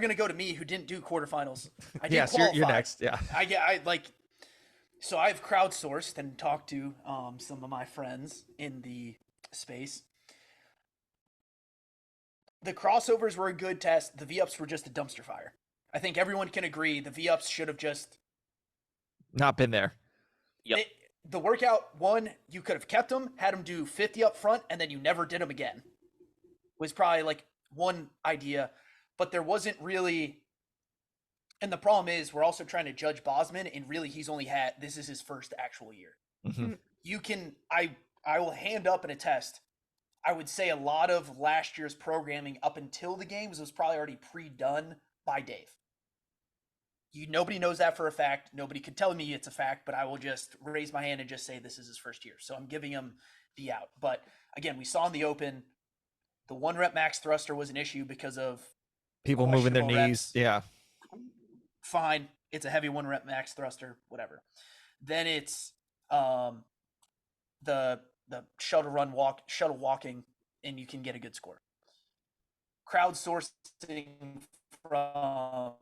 going to go to me who didn't do quarterfinals. I did Yes, you're qualify. next. Yeah. I like, so I've crowdsourced and talked to some of my friends in the space. The crossovers were a good test. The V-ups were just a dumpster fire. I think everyone can agree the V-ups should have just Not been there. Yep. it, the workout one, you could have kept them, had them do 50 up front, and then you never did them again. Was probably like one idea, but there wasn't really. And the problem is, we're also trying to judge Bosman, and really, he's only had this is his first actual year. Mhm. You can, I will hand up in a test. I would say a lot of last year's programming up until the games was probably already pre-done by Dave. Nobody knows that for a fact. Nobody could tell me it's a fact, but I will just raise my hand and just say this is his first year. So I'm giving him the out. But again, we saw in the open, the 1 rep max thruster was an issue because of People moving their questionable knees. reps. Yeah. Fine. It's a heavy 1 rep max thruster, whatever. Then it's the shuttle walking, and you can get a good score. Crowdsourcing from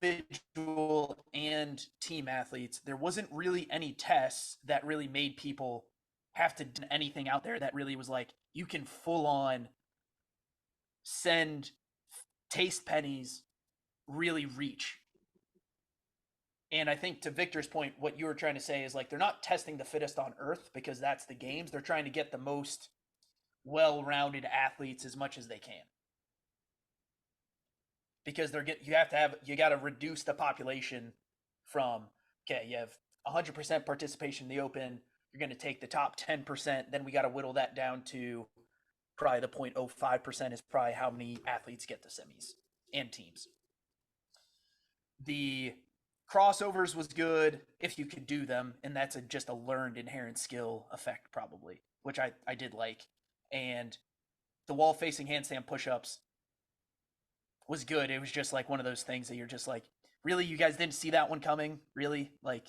individual and team athletes, there wasn't really any tests that really made people have to do anything out there that really was like, you can full on send taste pennies, really reach. And I think to Victor's point, what you were trying to say is like, they're not testing the fittest on earth because that's the games. They're trying to get the most well-rounded athletes as much as they can. Because you got to reduce the population from, okay, you have 100% participation in the open. You're going to take the top 10%. Then we got to whittle that down to probably the 0.05% is probably how many athletes get the semis and teams. The crossovers was good if you could do them, and that's just a learned inherent skill effect probably, which I did like. And the wall facing handstand push-ups was good. It was just like one of those things that you're just like, really, you guys didn't see that one coming? Really? Like,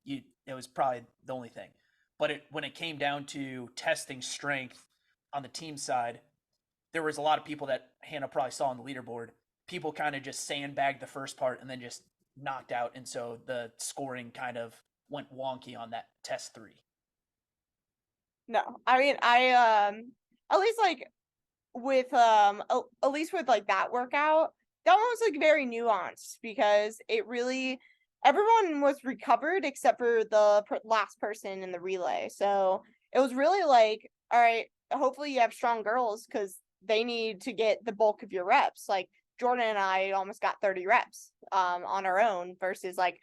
it was probably the only thing. But when it came down to testing strength on the team side, there was a lot of people that Hannah probably saw on the leaderboard. People kind of just sandbagged the first part and then just knocked out, and so the scoring kind of went wonky on that test 3. No, I mean, at least like with at least with like that workout, that one was like very nuanced because it really everyone was recovered except for the last person in the relay. So it was really like, all right, hopefully you have strong girls because they need to get the bulk of your reps. Like Jordan and I almost got 30 reps on our own versus like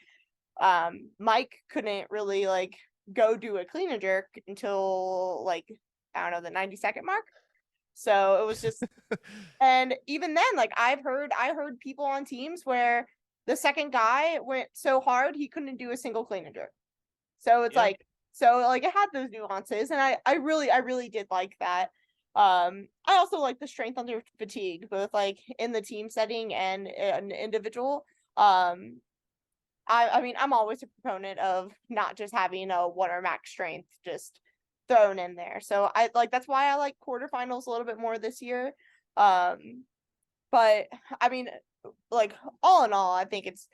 Mike couldn't really like go do a clean and jerk until like, I don't know, the 90-second mark. So it was just, and even then, like I heard people on teams where the second guy went so hard he couldn't do a single clean and jerk. So it's like, it had those nuances, and I really did like that. I also like the strength under fatigue, both like in the team setting and an individual. I mean, I'm always a proponent of not just having a 1 max strength just thrown in there. So I like, that's why I like quarterfinals a little bit more this year. But I mean, like all in all, I think it's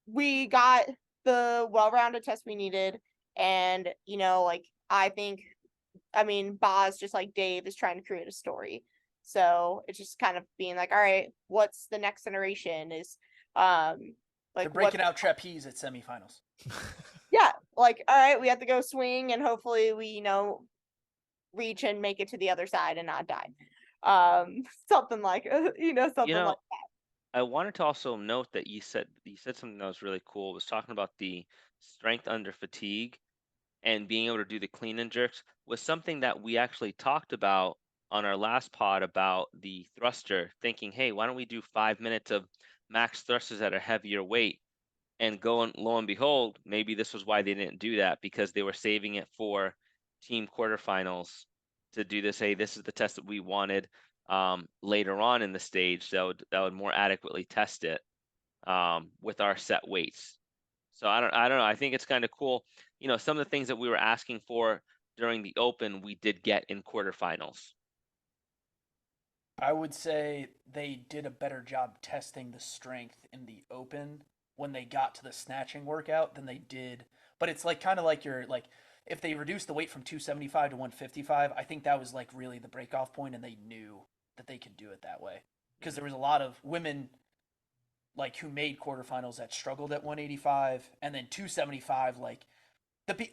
we got the well-rounded test we needed, and like I mean, Boz, just like Dave, is trying to create a story. So it's just kind of being like, all right, what's the next generation? Is like they're breaking out trapeze at semifinals. Yeah, like, all right, we have to go swing, and hopefully we reach and make it to the other side and not die. Something like something like that. I wanted to also note that you said something that was really cool. It was talking about the strength under fatigue and being able to do the clean and jerks was something that we actually talked about on our last pod about the thruster, thinking, hey, why don't we do 5 minutes of max thrusters at a heavier weight? And lo and behold, maybe this was why they didn't do that, because they were saving it for team quarterfinals to do this. Hey, this is the test that we wanted later on in the stage that would more adequately test it with our set weights. So I don't know. I think it's kind of cool. Some of the things that we were asking for during the open, we did get in quarterfinals. I would say they did a better job testing the strength in the open when they got to the snatching workout than they did. But it's like kind of like your like if they reduced the weight from 275 to 155, I think that was like really the breakoff point, and they knew that they could do it that way because there was a lot of women like who made quarterfinals that struggled at 185, and then 275 like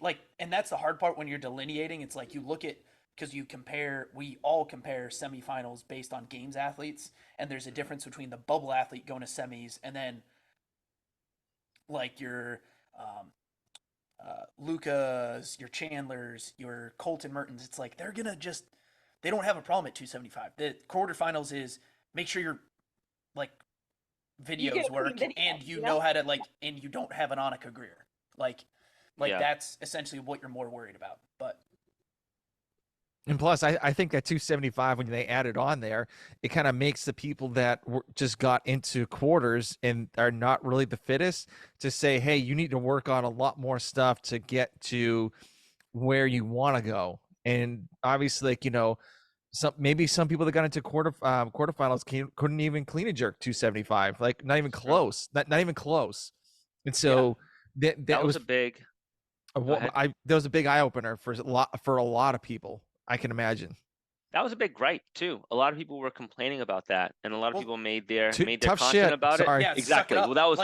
like, and that's the hard part when you're delineating. It's like you look at because we all compare semifinals based on games athletes, and there's a difference between the bubble athlete going to semis and then like your Lucas, your Chandlers, your Colton Mertens. It's like they don't have a problem at 275. The quarterfinals is make sure your like videos work and you know how to and you don't have an Annika Greer. Like that's essentially what you're more worried about. But And plus, I think that 275, when they add it on there, it kind of makes the people that just got into quarters and are not really the fittest to say, hey, you need to work on a lot more stuff to get to where you want to go. And obviously, like, maybe some people that got into quarterfinals couldn't even clean a jerk 275, like not even close, not even close. And so that was a big. that was a big eye opener for a lot of people. I can imagine. That was a big gripe too. A lot of people were complaining about that, and a lot of people made their tough content shit about Sorry. it. Yeah, exactly. Well, that was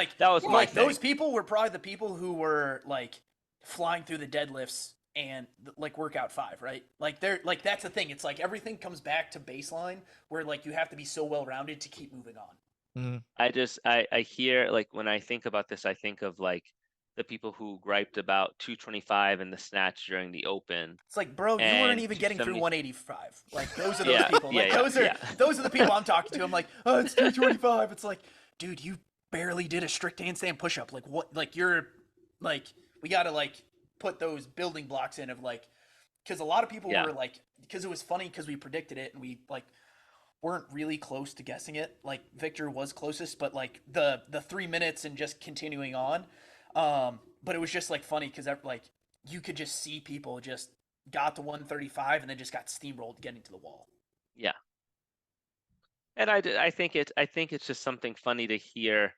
my thing. Those people were probably the people who were like flying through the deadlifts and like workout 5, right? Like they're like that's the thing. It's like everything comes back to baseline where like you have to be so well rounded to keep moving on. Mm-hmm. I hear, like, when I think about this, I think of like the people who griped about 225 in the snatch during the open. It's like, bro, you weren't even getting through 185. Like those are those Yeah, people. Like yeah, those are the people I'm talking to. I'm like, oh, it's 225. It's like, dude, you barely did a strict handstand push-up. Like what? Like you're like we gotta like put those building blocks in of like because a lot of people were like because it was funny because we predicted it and we like weren't really close to guessing it. Like Victor was closest, but like the 3 minutes and just continuing on. But it was just like funny because like you could just see people just got to 135 and then just got steamrolled getting to the wall. Yeah. And I think it's just something funny to hear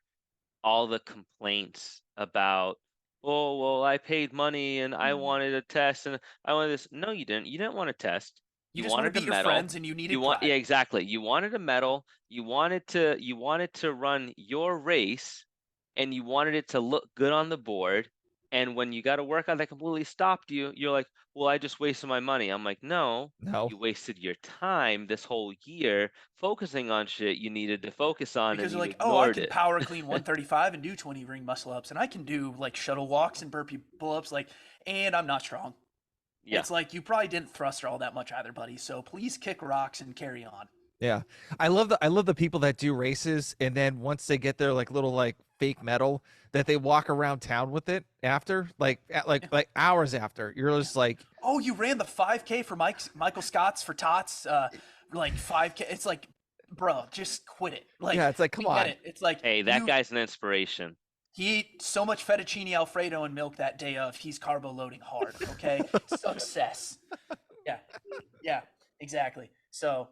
all the complaints about, oh, well, I paid money and I wanted a test and I wanted this. No, you didn't. You didn't want a test. You just wanted to beat your friends and you needed pride. Yeah, exactly. You wanted a medal. You wanted to run your race, and you wanted it to look good on the board. And when you got a workout that completely stopped you, you're like, well, I just wasted my money. I'm like, no, you wasted your time this whole year focusing on shit you needed to focus on. Because and you're like, oh, I can power clean 135 and do 20 ring muscle ups, and I can do like shuttle walks and burpee pull-ups, like, and I'm not strong. Yeah. It's like you probably didn't thruster all that much either, buddy. So please kick rocks and carry on. Yeah, I love the people that do races and then once they get their like little like fake medal that they walk around town with it after like hours after. You're just like, oh, you ran the 5K for Michael Scott's for Tots, like 5K. It's like, bro, just quit it. Like, yeah, it's like, come on. It's like, hey, that guy's an inspiration. He ate so much fettuccine Alfredo and milk that day of he's carbo loading hard. Okay, success. Yeah, exactly. So.